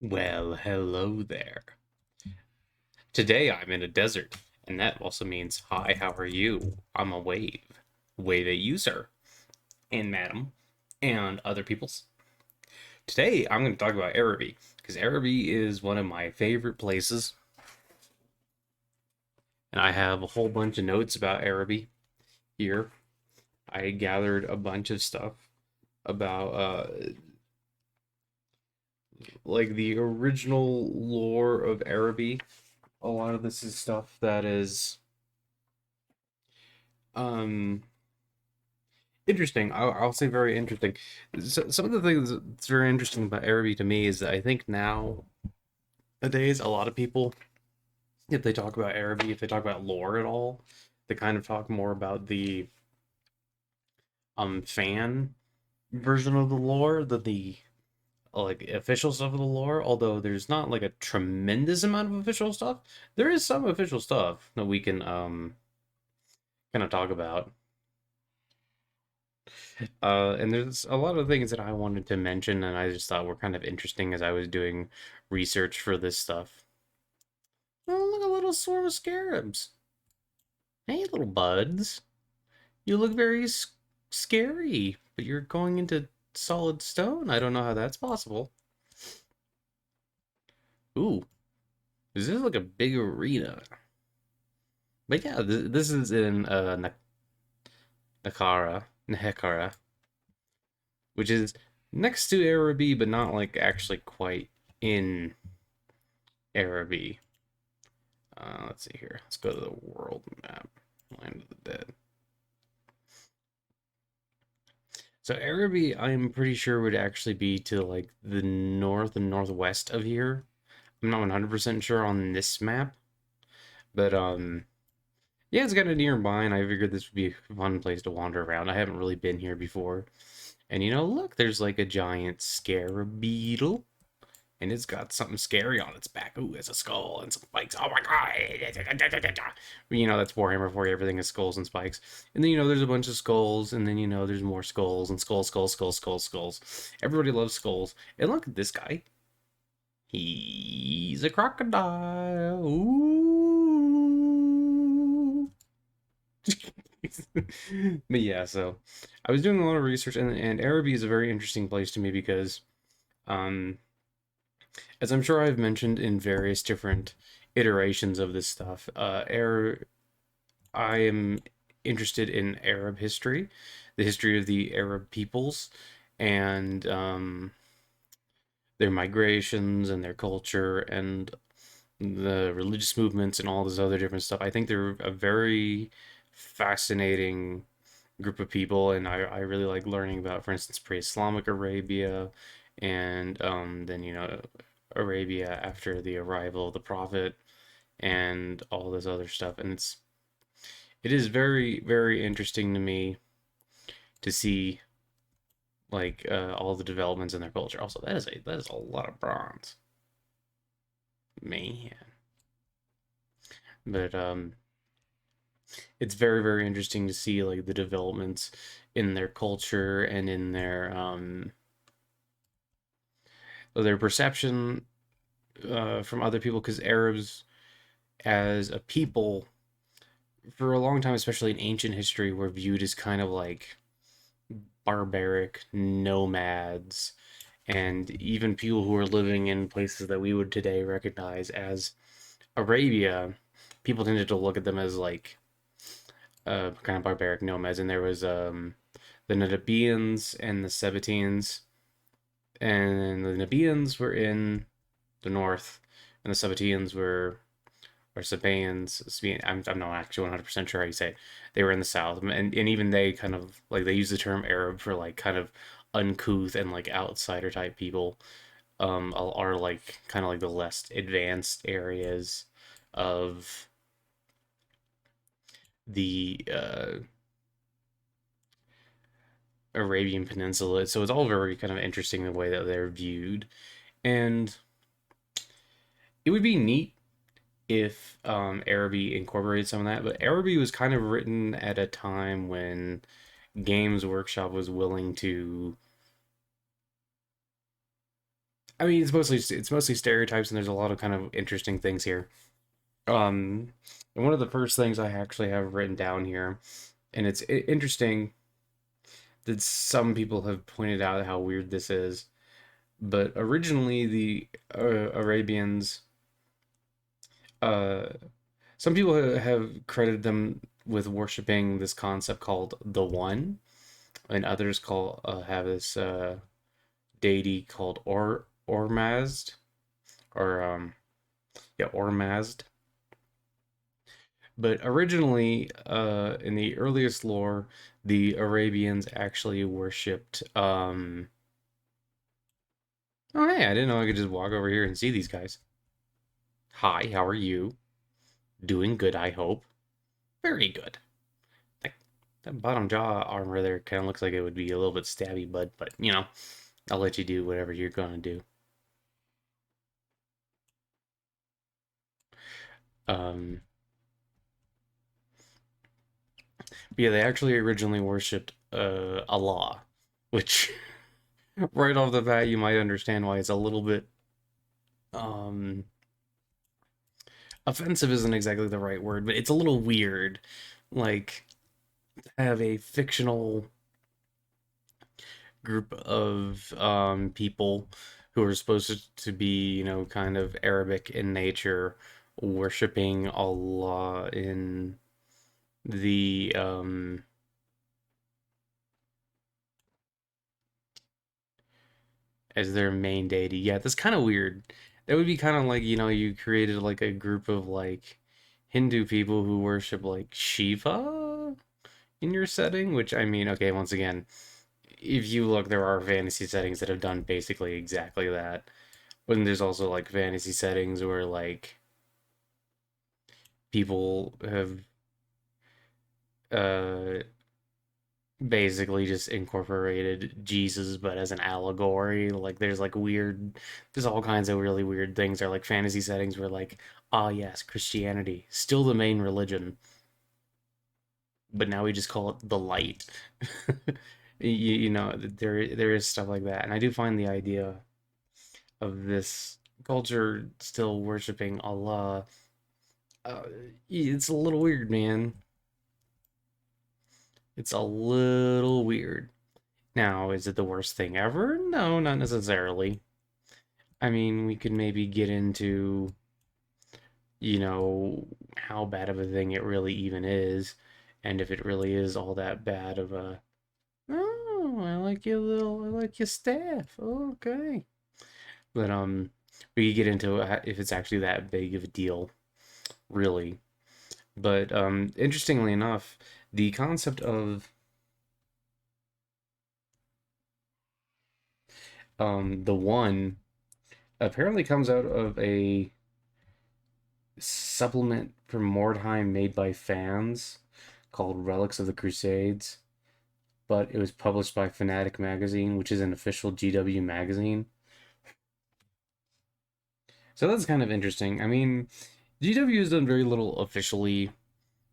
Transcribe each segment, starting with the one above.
Well, hello there. Today I'm in a desert, and that also means, hi, how are you? I'm a wave a user, and madam, and other peoples. Today I'm going to talk about Araby, because Araby is one of my favorite places, and I have a whole bunch of notes about Araby here. I gathered a bunch of stuff about, like the original lore of Araby. A lot of this is stuff that is, um, interesting. I'll say very interesting. So, some of the things that's very interesting about Araby to me is that I think nowadays a lot of people, if they talk about Araby, if they talk about lore at all, they kind of talk more about the fan version of the lore than the like official stuff of the lore. Although there's not like a tremendous amount of official stuff, there is some official stuff that we can kind of talk about. And there's a lot of things that I wanted to mention, and I just thought were kind of interesting as I was doing research for this stuff. Oh, look, a little swarm of scarabs. Hey, little buds. You look very scary, but you're going into solid stone. I don't know how that's possible. Ooh, this is like a big arena. But yeah, this is in Nehekara, which is next to Araby, but not like actually quite in Araby. Let's see here. Let's go to the world map. Land of the Dead. So Araby, I'm pretty sure would actually be to like the north and northwest of here. I'm not 100% sure on this map, but yeah, it's kind of nearby, and I figured this would be a fun place to wander around. I haven't really been here before, and look, there's like a giant scarab beetle. And it's got something scary on its back. Ooh, it's a skull and some spikes. Oh my god! That's Warhammer for you. Everything is skulls and spikes. And then there's a bunch of skulls, and then there's more skulls and skulls. Everybody loves skulls. And look at this guy. He's a crocodile. Ooh. But yeah, so I was doing a lot of research, and Araby is a very interesting place to me because um as I'm sure I've mentioned in various different iterations of this stuff, I am interested in Arab history, the history of the Arab peoples, and their migrations and their culture and the religious movements and all this other different stuff. I think they're a very fascinating group of people, and I really like learning about, for instance, pre-Islamic Arabia, and then Arabia after the arrival of the Prophet, and all this other stuff. And it is very very interesting to me to see like all the developments in their culture. Also, that is a lot of bronze, man. But it's very very interesting to see like the developments in their culture and in their perception from other people, because Arabs as a people for a long time, especially in ancient history, were viewed as kind of like barbaric nomads, and even people who were living in places that we would today recognize as Arabia, people tended to look at them as like kind of barbaric nomads. And there was the Nabateans and the Sabbateans, and the Nabateans were in the north, and the Sabbateans were or Sabaeans. I'm not actually 100% sure how you say it. They were in the south, and even they kind of like they use the term Arab for like kind of uncouth and like outsider type people. Are like kind of like the less advanced areas of the Arabian Peninsula. So it's all very kind of interesting the way that they're viewed, and it would be neat if Araby incorporated some of that. But Araby was kind of written at a time when Games Workshop was willing to I mean, it's mostly stereotypes, and there's a lot of kind of interesting things here. Um, and one of the first things I actually have written down here, and it's interesting that some people have pointed out how weird this is, but originally the Arabians, uh, some people have credited them with worshiping this concept called the One, and others have this deity called Ormazd, or yeah, Ormazd. But originally, in the earliest lore, the Arabians actually worshipped. Oh, hey, I didn't know I could just walk over here and see these guys. Hi, how are you? Doing good, I hope. Very good. That, that bottom jaw armor there kind of looks like it would be a little bit stabby, bud, but I'll let you do whatever you're gonna do. Um, but yeah, they actually originally worshipped Allah, which right off the bat you might understand why it's a little bit um offensive isn't exactly the right word, but it's a little weird. Like, have a fictional group of people who are supposed to be, kind of Arabic in nature, worshiping Allah in the as their main deity. Yeah, that's kind of weird. That would be kind of like, you created like a group of like Hindu people who worship like Shiva in your setting, which I mean, okay, once again, if you look, there are fantasy settings that have done basically exactly that. But then there's also like fantasy settings where like people have uh basically just incorporated Jesus but as an allegory. Like there's all kinds of really weird things. There are like fantasy settings where like, ah yes, Christianity, still the main religion, but now we just call it the light. There is stuff like that. And I do find the idea of this culture still worshiping Allah, uh, it's a little weird, man. It's a little weird. Now, is it the worst thing ever? No, not necessarily. I mean, we could maybe get into, how bad of a thing it really even is, and if it really is all that bad of a. Oh, I like your staff. Okay. But we could get into if it's actually that big of a deal, really. But interestingly enough, the concept of the One apparently comes out of a supplement from Mordheim made by fans called Relics of the Crusades, but it was published by Fanatic Magazine, which is an official GW magazine. So that's kind of interesting. I mean, GW has done very little officially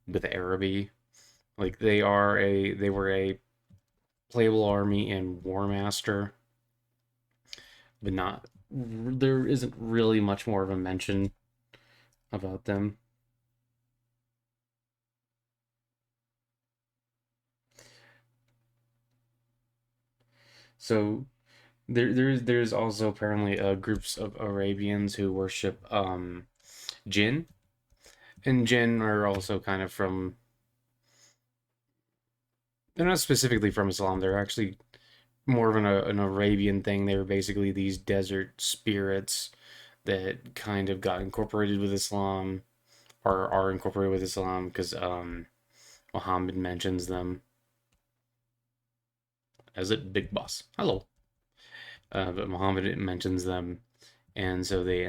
with Araby. Like they were a playable army in Warmaster, but not there isn't really much more of a mention about them. So there's also apparently groups of Arabians who worship jinn, and jinn are also kind of from. They're not specifically from Islam. They're actually more of an Arabian thing. They were basically these desert spirits that kind of got incorporated with Islam, or are incorporated with Islam because Muhammad mentions them as it big boss. Hello, but Muhammad mentions them, and so they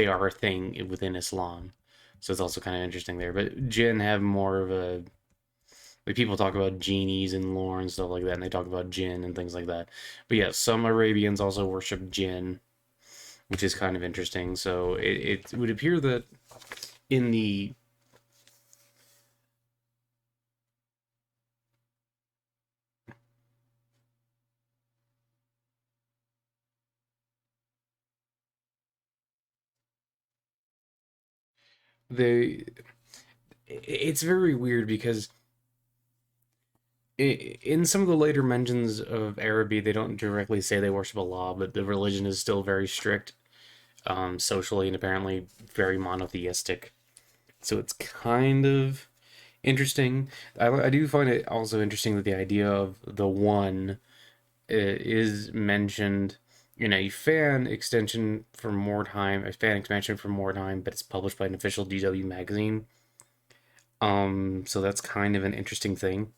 are a thing within Islam. So it's also kind of interesting there. But jinn have more of a like people talk about genies and lore and stuff like that, and they talk about jinn and things like that. But yeah, some Arabians also worship jinn, which is kind of interesting. So it would appear that in the they it's very weird because in some of the later mentions of Araby, they don't directly say they worship Allah, but the religion is still very strict, socially, and apparently very monotheistic. So it's kind of interesting. I do find it also interesting that the idea of the one is mentioned in a fan extension for Mordheim, a fan expansion for Mordheim, but it's published by an official GW magazine. So that's kind of an interesting thing.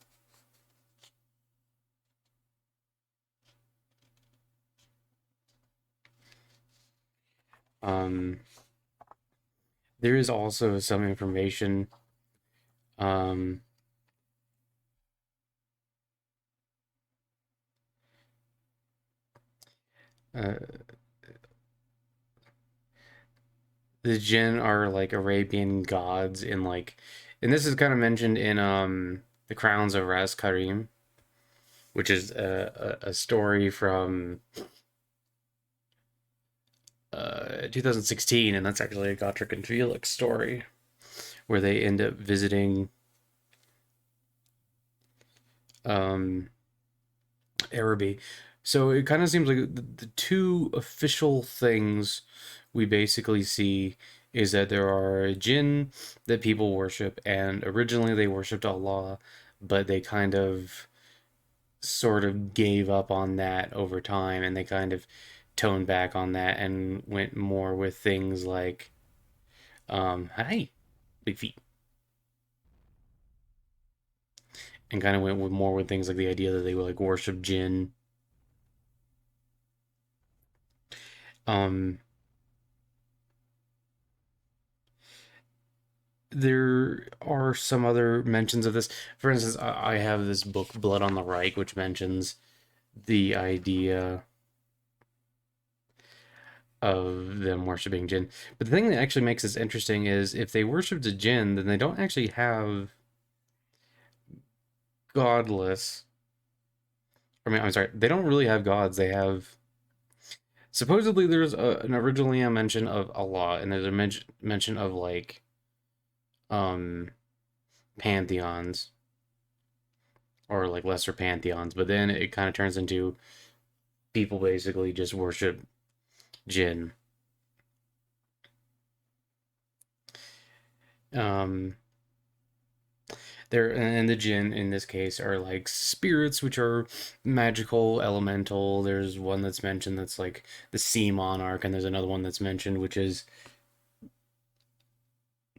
Um, there is also some information. Um, uh, the Jinn are like Arabian gods in like, and this is kind of mentioned in the Crowns of Ras Karim, which is a story from 2016, and that's actually a Gotrek and Felix story where they end up visiting um, Araby. So it kind of seems like the two official things we basically see is that there are jinn that people worship, and originally they worshipped Allah, but they kind of sort of gave up on that over time, and they kind of toned back on that and went more with things like, hi, big feet, and kind of went with more with things like the idea that they would like worship jinn. Um, there are some other mentions of this. For instance, I have this book, Blood on the Reich, which mentions the idea of them worshiping jinn. But the thing that actually makes this interesting is if they worship the jinn, then they don't actually have godless. I mean, I'm sorry, they don't really have gods. They have supposedly there's an originally a mention of Allah, and there's a mention of like um pantheons or like lesser pantheons, but then it kind of turns into people basically just worship jinn. Um, there and the jinn in this case are like spirits, which are magical, elemental. There's one that's mentioned that's like the sea monarch, and there's another one that's mentioned which is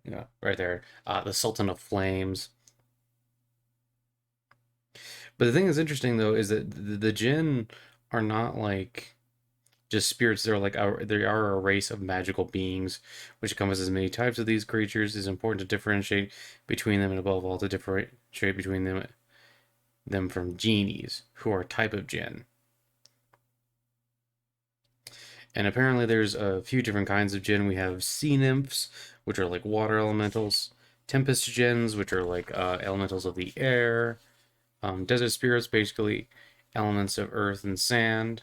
yeah, right there, the Sultan of Flames. But the thing that's interesting though is that the jinn are not like just spirits. They're like they are a race of magical beings, which encompasses many types of these creatures. It is important to differentiate between them, and above all, to differentiate between them from genies, who are a type of jinn. And apparently, there's a few different kinds of jinn. We have sea nymphs, which are like water elementals, tempest jinns, which are like elementals of the air, desert spirits, basically elements of earth and sand.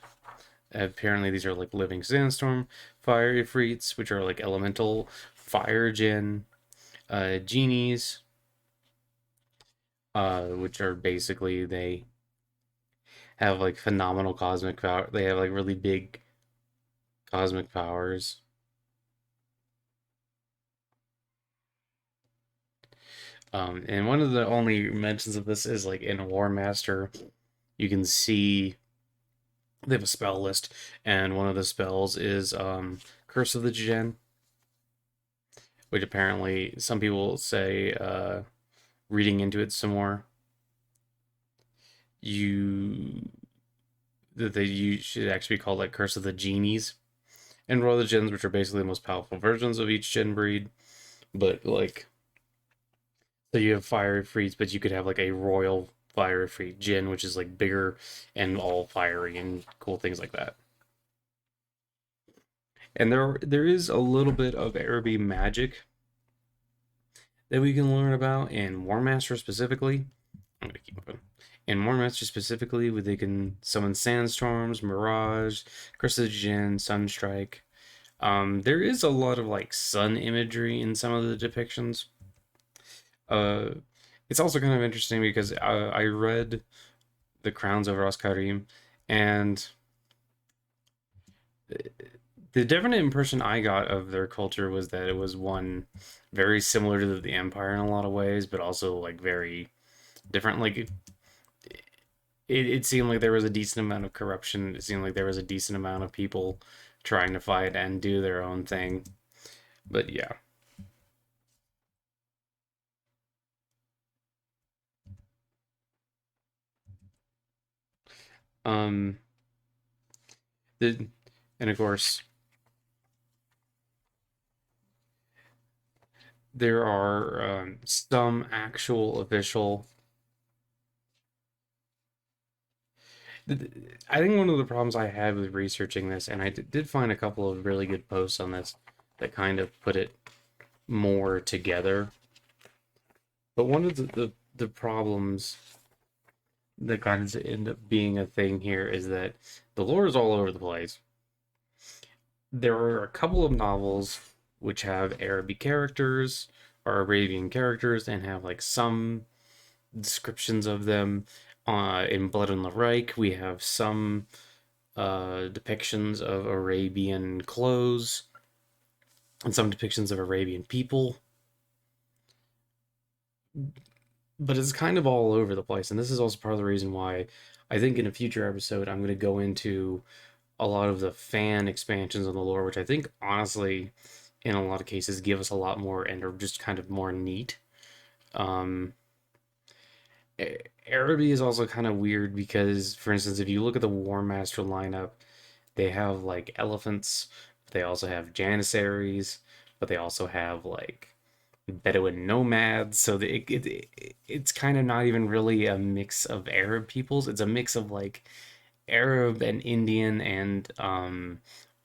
Apparently, these are like living sandstorm, fire ifrits, which are like elemental fire jinn, genies, which are basically they have like phenomenal cosmic power. They have like really big cosmic powers. And one of the only mentions of this is like in War Master, you can see they have a spell list, and one of the spells is Curse of the Jinn, which apparently some people say, reading into it some more, you that they you should actually be called like Curse of the Genies and Royal Jinns, which are basically the most powerful versions of each Jinn breed. But like, so you have Fire Freeze, but you could have like a Royal Fire Free Jinn, which is like bigger and all fiery and cool things like that. And there is a little bit of Araby magic that we can learn about in War Master specifically. I'm gonna keep moving. In War Master specifically, where they can summon sandstorms, mirage, Curse of the Jinn, sunstrike. There is a lot of like sun imagery in some of the depictions. Uh, it's also kind of interesting because I read The Crowns of Roskarim, and the definite impression I got of their culture was that it was one very similar to the Empire in a lot of ways, but also like very different. Like it seemed like there was a decent amount of corruption. It seemed like there was a decent amount of people trying to fight and do their own thing. But yeah, um, the and of course there are some actual official. I think one of the problems I had with researching this, and I did find a couple of really good posts on this that kind of put it more together. But one of the problems that kind of end up being a thing here is that the lore is all over the place. There are a couple of novels which have Arabic characters or Arabian characters and have like some descriptions of them. In Blood on the Reich, we have some depictions of Arabian clothes and some depictions of Arabian people, but it's kind of all over the place. And this is also part of the reason why I think in a future episode I'm going to go into a lot of the fan expansions on the lore, which I think honestly, in a lot of cases, give us a lot more and are just kind of more neat. Um, Araby is also kind of weird because, for instance, if you look at the War Master lineup, they have like elephants, they also have janissaries, but they also have like Bedouin nomads. So it's kind of not even really a mix of Arab peoples. It's a mix of like Arab and Indian and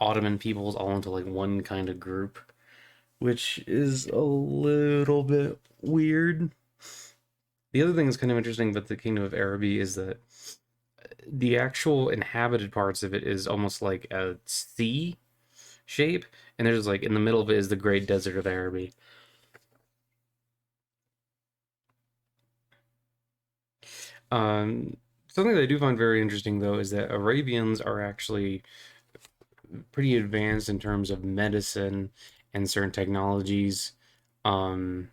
Ottoman peoples all into like one kind of group, which is a little bit weird. The other thing that's kind of interesting about the Kingdom of Araby is that the actual inhabited parts of it is almost like a C shape, and there's like in the middle of it is the Great Desert of Araby. Something that I do find very interesting though is that Arabians are actually pretty advanced in terms of medicine and certain technologies. Um,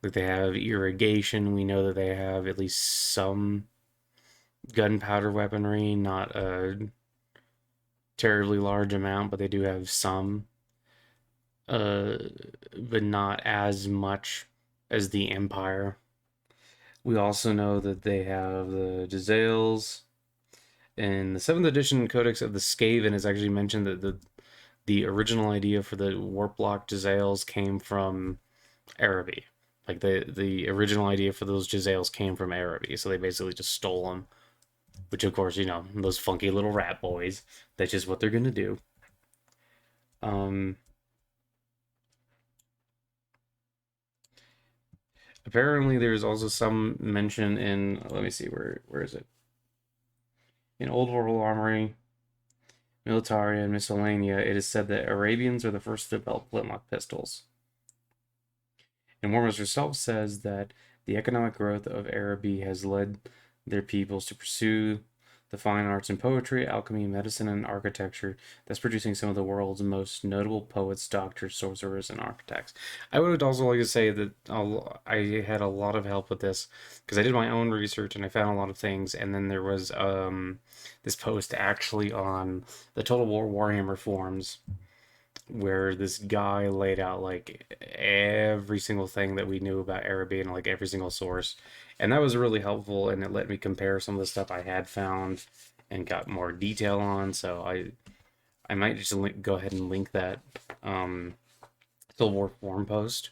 that they have irrigation. We know that they have at least some gunpowder weaponry, not a terribly large amount, but they do have some, uh, but not as much as the Empire. We also know that they have the Jezzails. In the seventh edition Codex of the Skaven is actually mentioned that the original idea for the warp block Jezzails came from Araby. Like the original idea for those Jezzails came from Araby, so they basically just stole them. Which of course, those funky little rat boys. That's just what they're gonna do. Um, Apparently, there's also some mention in. Let me see, where is it? In Old World Armory, Militaria, and Miscellanea, it is said that Arabians are the first to develop flintlock pistols. And Warmers herself says that the economic growth of Araby has led their peoples to pursue the fine arts in poetry, alchemy, medicine, and architecture, thus producing some of the world's most notable poets, doctors, sorcerers, and architects. I would also like to say that I had a lot of help with this because I did my own research and I found a lot of things, and then there was this post actually on the Total War Warhammer forums where this guy laid out like every single thing that we knew about Araby and like every single source. And that was really helpful and it let me compare some of the stuff I had found and got more detail on. So I might just go ahead and link that Civil War forum post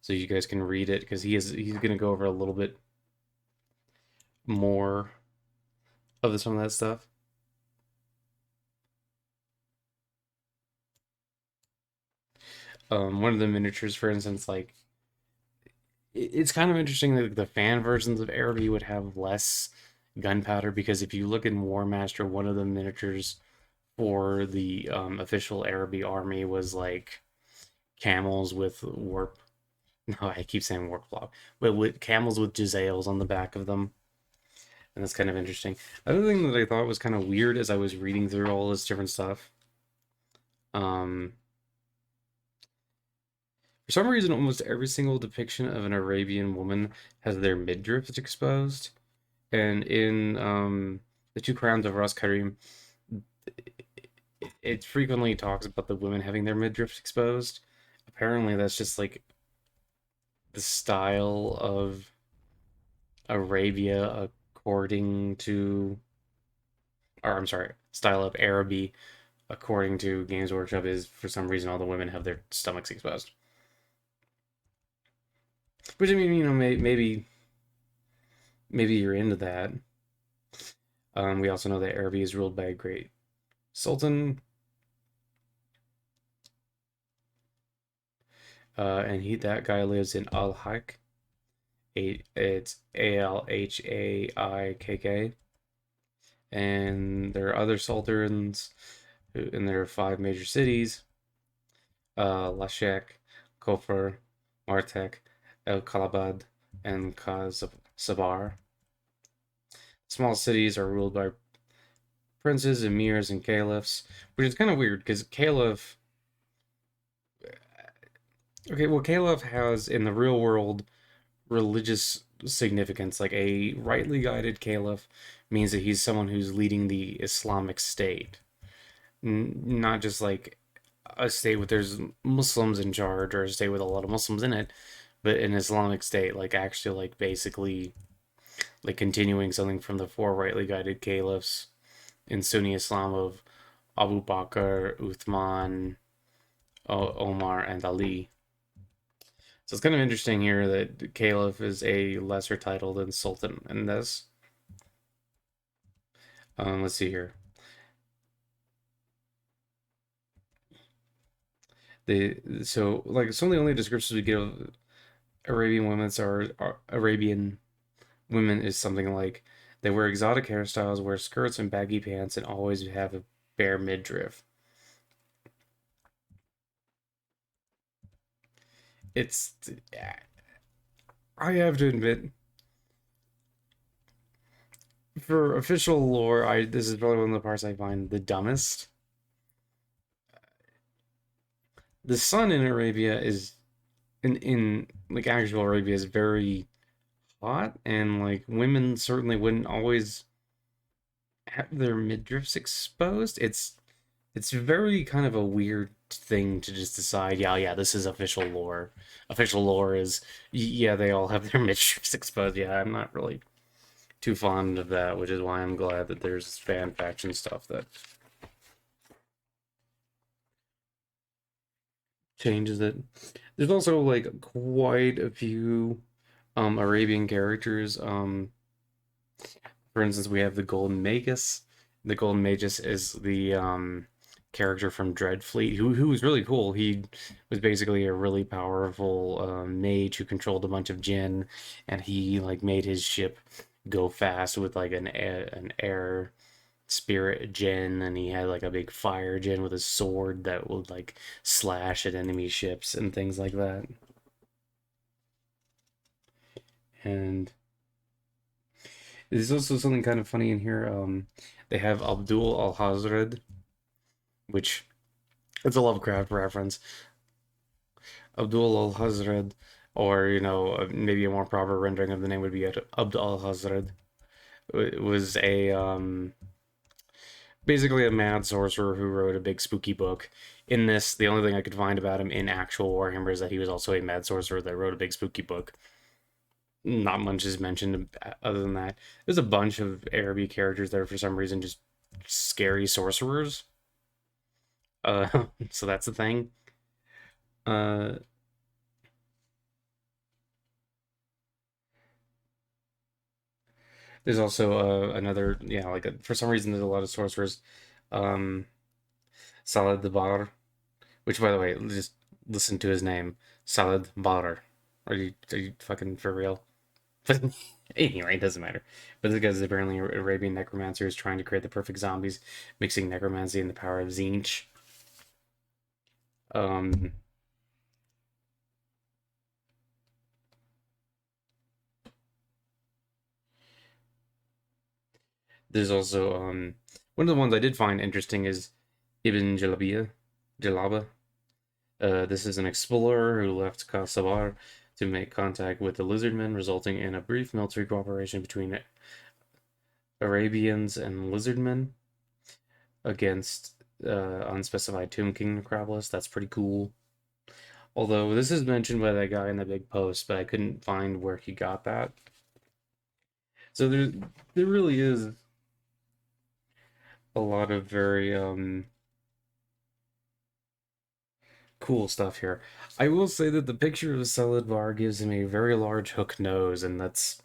so you guys can read it because he's going to go over a little bit more of some of that stuff. One of the miniatures, for instance, like it's kind of interesting that the fan versions of Araby would have less gunpowder because if you look in War Master, one of the miniatures for the official Araby army was like camels with warp. No, I keep saying warp block, but with camels with Jezzails on the back of them, and that's kind of interesting. Another thing that I thought was kind of weird as I was reading through all this different stuff, um, for some reason, almost every single depiction of an Arabian woman has their midriff exposed, and in the Two Crowns of Ras Karim, it frequently talks about the women having their midriffs exposed. Apparently, that's just like the style of Arabia according to, or I'm sorry, style of Araby according to Games Workshop is for some reason all the women have their stomachs exposed. Which I mean, maybe you're into that. We also know that Araby is ruled by a great sultan, and that guy lives in Al Haq. It's Alhaikk, and there are other sultans, and there are five major cities: Lashek, Kofar, Martek, El Kalabad, and Sabar. Small cities are ruled by princes, emirs, and caliphs, which is kind of weird because caliph. Okay, well, caliph has in the real world religious significance. Like a rightly guided caliph means that he's someone who's leading the Islamic State, not just like a state with there's Muslims in charge or a state with a lot of Muslims in it, but an Islamic State, like actually like basically like continuing something from the four rightly guided caliphs in Sunni Islam of Abu Bakr, Uthman, Omar, and Ali. So it's kind of interesting here that Caliph is a lesser title than Sultan in this. Let's see here. So like some of the only descriptions we get of Arabian women are Arabian women is something like they wear exotic hairstyles, wear skirts and baggy pants, and always have a bare midriff. It's I have to admit, for official lore, I this is probably one of the parts I find the dumbest. The sun in Arabia is in like actual Arabia is very hot, and like women certainly wouldn't always have their midriffs exposed. It's very kind of a weird thing to just decide, yeah, yeah, this is official lore. Official lore is, yeah, they all have their midriffs exposed. Yeah, I'm not really too fond of that, which is why I'm glad that there's fan faction stuff that changes it. There's also like quite a few Arabian characters. For instance, we have the Golden Magus. The Golden Magus is the character from Dreadfleet, who was really cool. He was basically a really powerful mage who controlled a bunch of jinn, and he like made his ship go fast with like an air spirit djinn, and he had like a big fire djinn with a sword that would like slash at enemy ships and things like that. And there's also something kind of funny in here. They have Abdul al Hazred, which it's a Lovecraft reference. Abdul al Hazred, or maybe a more proper rendering of the name would be Abd al Hazred. It was a basically a mad sorcerer who wrote a big spooky book. In this, the only thing I could find about him in actual Warhammer is that he was also a mad sorcerer that wrote a big spooky book. Not much is mentioned other than that. There's a bunch of Araby characters that are for some reason just scary sorcerers. So that's the thing. Uh, there's also another, yeah, like for some reason there's a lot of sorcerers. Um, Salad the Bar, which by the way, just listen to his name, Salad Bar. Are you fucking for real? Anyway, it doesn't matter. But this guy's apparently an Arabian necromancer who's trying to create the perfect zombies, mixing necromancy and the power of Tzeentch. Um, there's also one of the ones I did find interesting is Ibn Jalaba. This is an explorer who left Kasavar to make contact with the lizardmen, resulting in a brief military cooperation between Arabians and lizardmen against unspecified Tomb King Necropolis. That's pretty cool. Although this is mentioned by that guy in the big post, but I couldn't find where he got that. So there really is a lot of very cool stuff here. I will say that the picture of Salad gives him a very large hook nose, and that's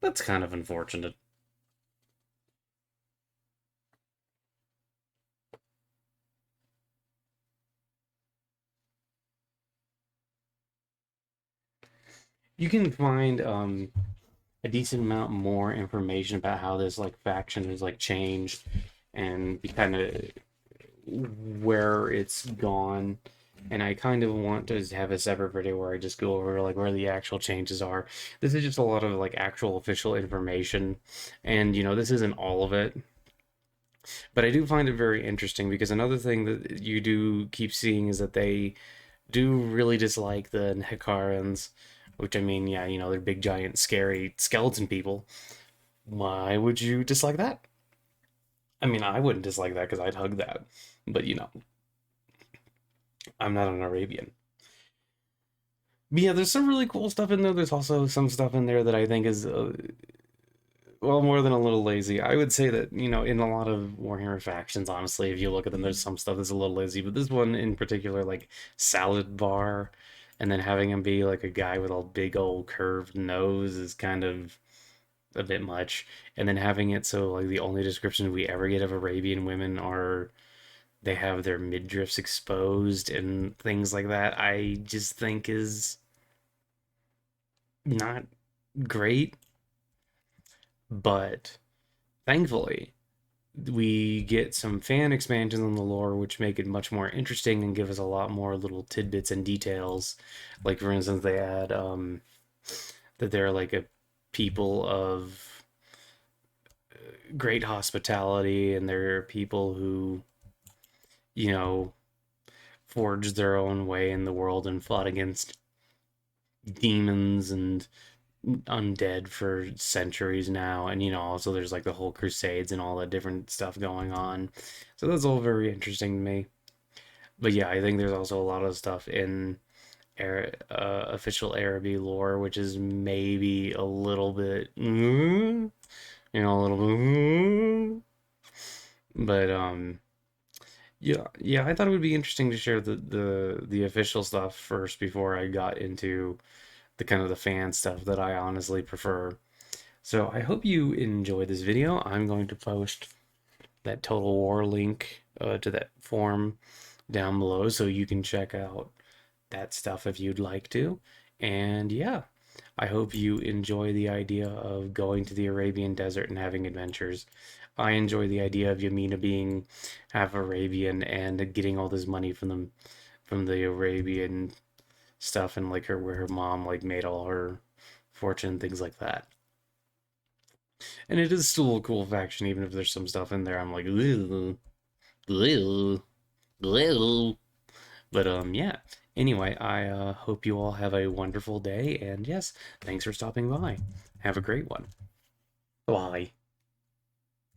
kind of unfortunate. You can find a decent amount more information about how this like faction has like changed and be kind of where it's gone. And I kind of want to have a separate video where I just go over like where the actual changes are. This is just a lot of like actual official information, and this isn't all of it. But I do find it very interesting because another thing that you do keep seeing is that they do really dislike the Hekarans, which I mean, yeah, they're big, giant, scary skeleton people. Why would you dislike that? I mean, I wouldn't dislike that because I'd hug that. But I'm not an Arabian. But yeah, there's some really cool stuff in there. There's also some stuff in there that I think is, well, more than a little lazy. I would say that, in a lot of Warhammer factions, honestly, if you look at them, there's some stuff that's a little lazy. But this one in particular, like Salad Bar, and then having him be like a guy with a big old curved nose is kind of a bit much. And then having it so like the only descriptions we ever get of Arabian women are they have their midriffs exposed and things like that, I just think is not great. But thankfully, we get some fan expansions on the lore, which make it much more interesting and give us a lot more little tidbits and details. Like, for instance, they add that they're like a people of great hospitality, and they're people who, you know, forged their own way in the world and fought against demons and undead for centuries now. And also there's like the whole crusades and all that different stuff going on, so that's all very interesting to me. But yeah, I think there's also a lot of stuff in official Araby lore which is maybe a little bit a little bit but yeah, I thought it would be interesting to share the official stuff first before I got into the kind of the fan stuff that I honestly prefer. So I hope you enjoyed this video. I'm going to post that Total War link to that forum down below so you can check out that stuff if you'd like to. And yeah, I hope you enjoy the idea of going to the Arabian desert and having adventures. I enjoy the idea of Yamina being half Arabian and getting all this money from the Arabian stuff, and like her where her mom like made all her fortune, things like that. And it is still a cool faction, even if there's some stuff in there I'm like, ooh, ooh, ooh. But yeah. Anyway, I hope you all have a wonderful day, and yes, thanks for stopping by. Have a great one. Bye.